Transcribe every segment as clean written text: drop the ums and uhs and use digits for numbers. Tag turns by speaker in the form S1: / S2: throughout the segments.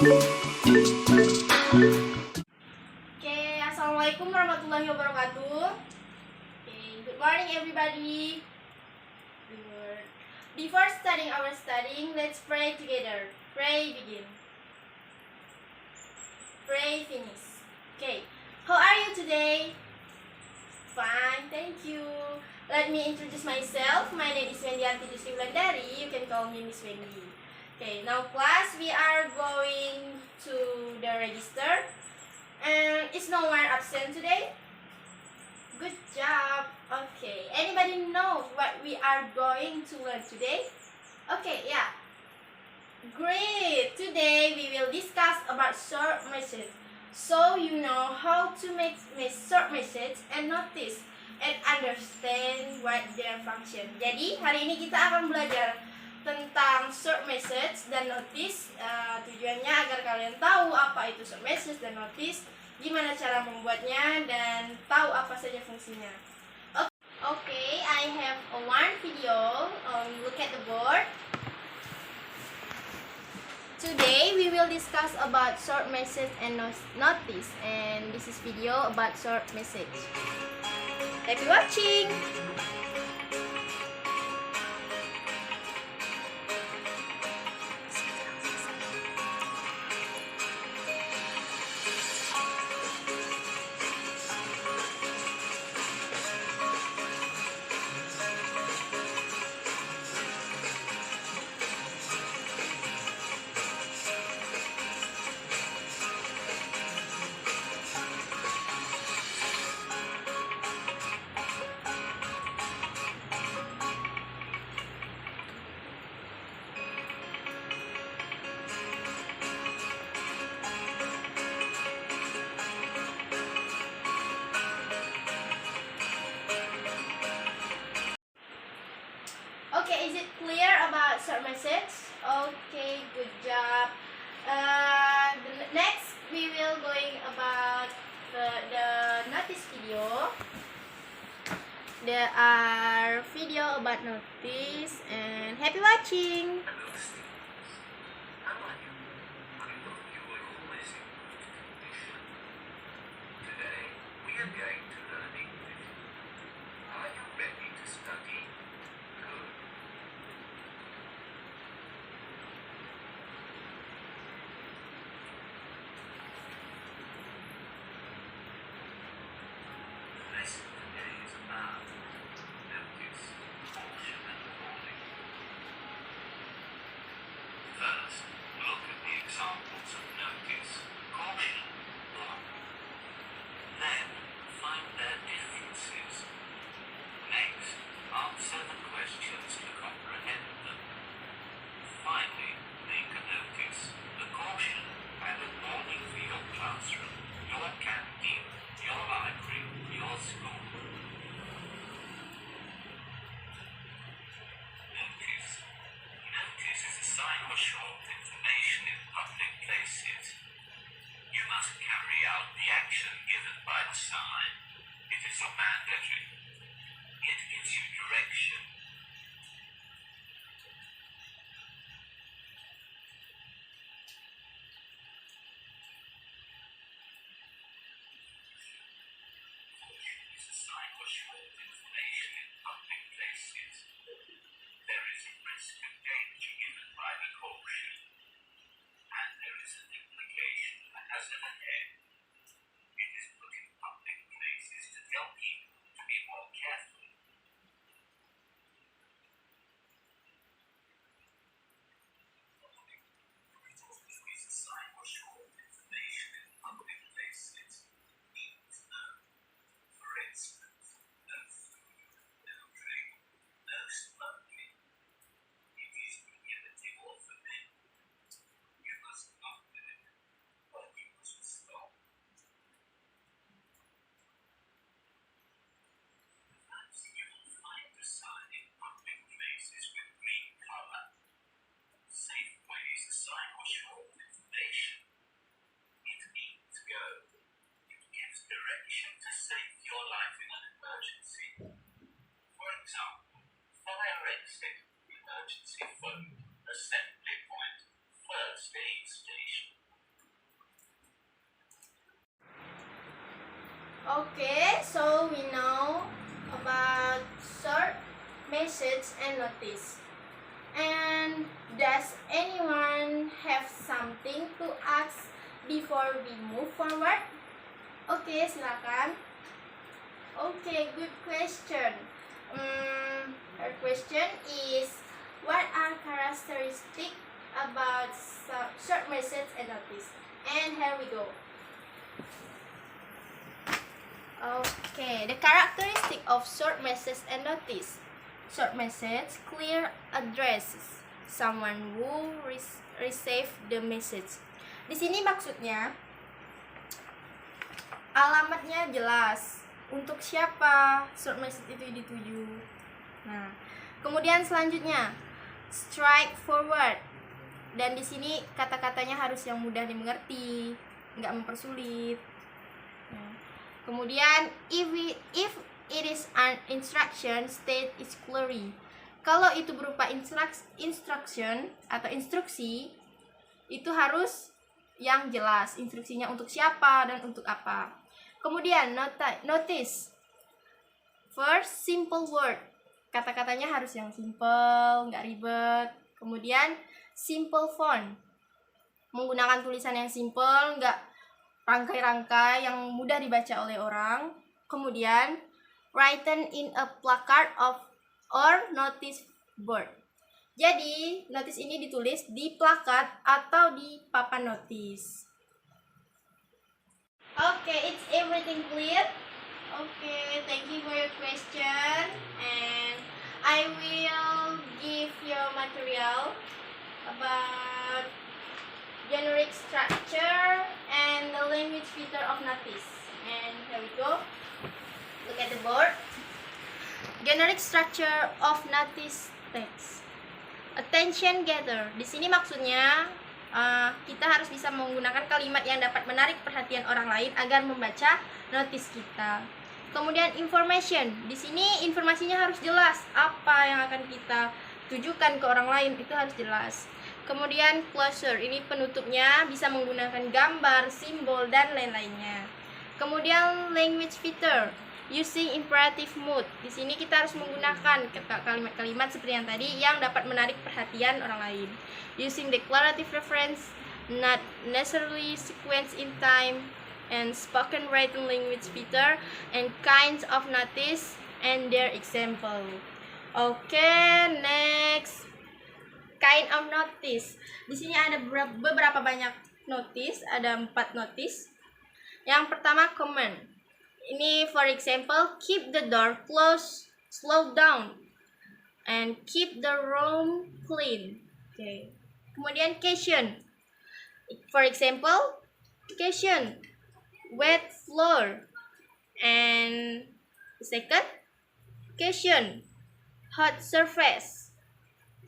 S1: Okay, Assalamualaikum warahmatullahi wabarakatuh. Okay, good morning everybody. Good. Before starting our studying, let's pray together. Pray begin. Pray finish. Okay, how are you today? Fine, thank you. Let me introduce myself. My name is Wendianti Dusri Wulandari. You can call me Miss Wendy. Okay, now class, we are going to the register. And is no one absent today? Good job. Okay, anybody knows what we are going to learn today? Okay, yeah. Great. Today we will discuss about short message. So you know how to make short message and notice and understand what their function. Jadi hari ini kita akan belajar tentang short message dan notice. Tujuannya agar kalian tahu apa itu short message dan notice, gimana cara membuatnya, dan tahu apa saja fungsinya. Okay, I have one video. Look at the board. Today we will discuss about short message and notice, and this is video about short message. Happy watching! Okay, is it clear about short message? Okay, good job. Next, we will going about the notice video. There are video about notice, and happy watching.
S2: Today we are going to learn English. Are you ready to study? Good. The lesson today is about notice, caution and warning. First, look at the examples of notice, caution, warning. Then, find their differences. Next, answer the questions to comprehend them. Finally, make a notice, a caution, and a warning for your classroom, your canteen, your library, your school. Notice. Notice is a sign or short information in public places. You must carry out the action given by the sign. It is not mandatory. It gives you direction. Caution is a sign or short information in public places. There is a risk of danger given by the caution, and there is an implication that has an ahead. It is put in public places to tell people to be more careful. Warning is a sign or short information in public places. Means no. For instance, no food, no drink, no smoking. It is prohibited or forbidden. You must not do it, or you must stop. Perhaps you will find a sign in public places with green color. Safeway is a sign or short information. It means go. It gives direction to save your life in an emergency. For example, fire exit, emergency phone, assembly point, first aid station.
S1: Okay, so we know about short message and notice. And does anyone have something to ask before we move forward? Okay, silakan. Okay, good question. Our question is, what are characteristics about short message and notice? And here we go. Okay, the characteristic of short message and notice. Short message, clear addresses someone who receive the message. Di sini maksudnya alamatnya jelas, untuk siapa short message itu dituju. Nah, kemudian selanjutnya straightforward. Dan di sini kata-katanya harus yang mudah dimengerti, nggak mempersulit. Nah, kemudian if it is an instruction, state is clearly. Kalau itu berupa instruction atau instruksi, itu harus yang jelas, instruksinya untuk siapa dan untuk apa. Kemudian notice. First, simple word. Kata-katanya harus yang simple, nggak ribet. Kemudian simple font. Menggunakan tulisan yang simple, nggak rangkai-rangkai yang mudah dibaca oleh orang. Kemudian written in a placard or notice board. Jadi, notice ini ditulis di plakat atau di papan notis. Okay, it's everything clear? Okay, thank you for your question. And I will give your material about generic structure and the language feature of notice. And here we go. Look at the board. Generic structure of notice text. Attention gather. Di sini maksudnya kita harus bisa menggunakan kalimat yang dapat menarik perhatian orang lain agar membaca notis kita. Kemudian information. Di sini informasinya harus jelas. Apa yang akan kita tujukan ke orang lain itu harus jelas. Kemudian closure. Ini penutupnya bisa menggunakan gambar, simbol dan lain-lainnya. Kemudian language feature. Using imperative mood. Di sini kita harus menggunakan kalimat-kalimat seperti yang tadi yang dapat menarik perhatian orang lain. Using declarative reference, not necessarily sequence in time, and spoken written language feature, and kinds of notice and their example. Okay, next. Kind of notice. Di sini ada beberapa banyak notice, ada 4 notice. Yang pertama command. Ini for example, keep the door closed, slow down, and keep the room clean. Okay. Kemudian question. For example, question, wet floor, and second question, hot surface.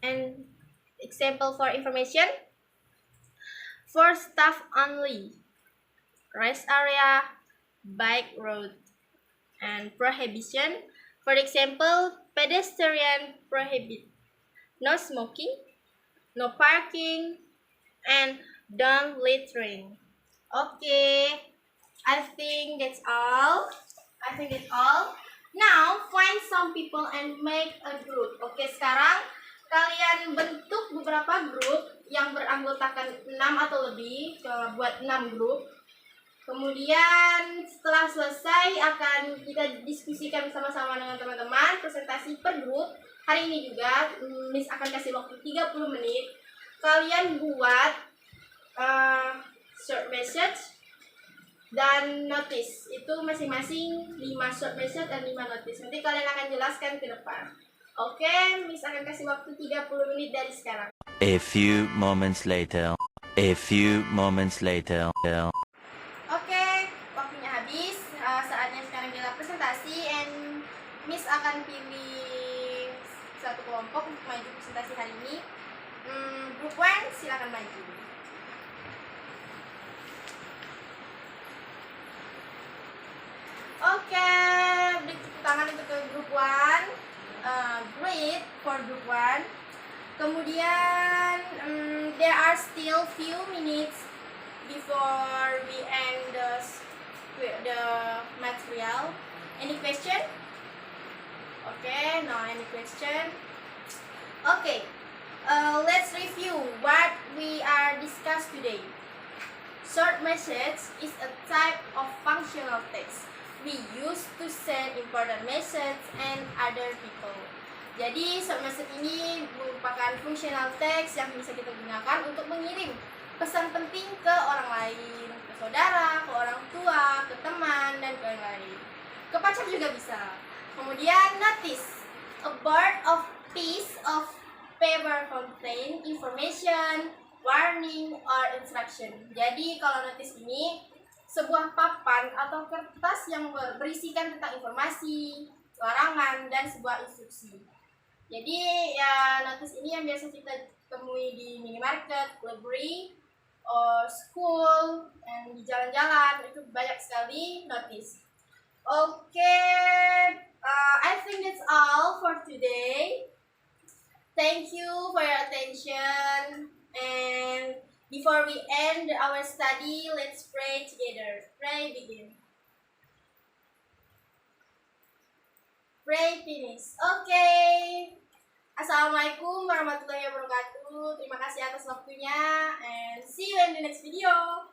S1: And example for information, for staff only, rest area, bike road. And prohibition, for example, pedestrian prohibit, no smoking, no parking, and don't littering. Okay, I think that's all. Now find some people and make a group. Oke, sekarang kalian bentuk beberapa grup yang beranggotakan 6 atau lebih. Coba buat 6 grup. Kemudian setelah selesai akan kita diskusikan bersama-sama dengan teman-teman, presentasi per grup. Hari ini juga Miss akan kasih waktu 30 menit. Kalian buat short message dan notice. Itu masing-masing 5 short message dan 5 notice. Nanti kalian akan jelaskan ke depan. Oke, Miss akan kasih waktu 30 menit dari sekarang.
S3: A few moments later.
S1: Oke, waktunya habis. Saatnya sekarang kita presentasi, and Miss akan pilih satu kelompok untuk maju presentasi hari ini. Group 1 silakan maju. Oke, beri tepuk tangan untuk ke group 1. Great for group 1. Kemudian there are still few minutes before we end the material. Any question? Okay, no any question. Okay, let's review what we are discussed today. Short message is a type of functional text we use to send important message and other people. Jadi short message ini merupakan functional text yang bisa kita gunakan untuk mengirim pesan penting ke orang lain, ke saudara, ke orang tua, ke teman, dan ke yang lain. Ke pacar juga bisa. Kemudian notice, a part of piece of paper contain information, warning, or instruction. Jadi kalau notice ini sebuah papan atau kertas yang berisikan tentang informasi, larangan, dan sebuah instruksi. Jadi ya notice ini yang biasa kita temui di minimarket, library, or school, dan di jalan-jalan itu banyak sekali notice. Okay, I think that's all for today. Thank you for your attention. And before we end our study, let's pray together. Pray begin. Pray finish. Okay. Assalamualaikum warahmatullahi wabarakatuh. Terima kasih atas waktunya and see you in the next video.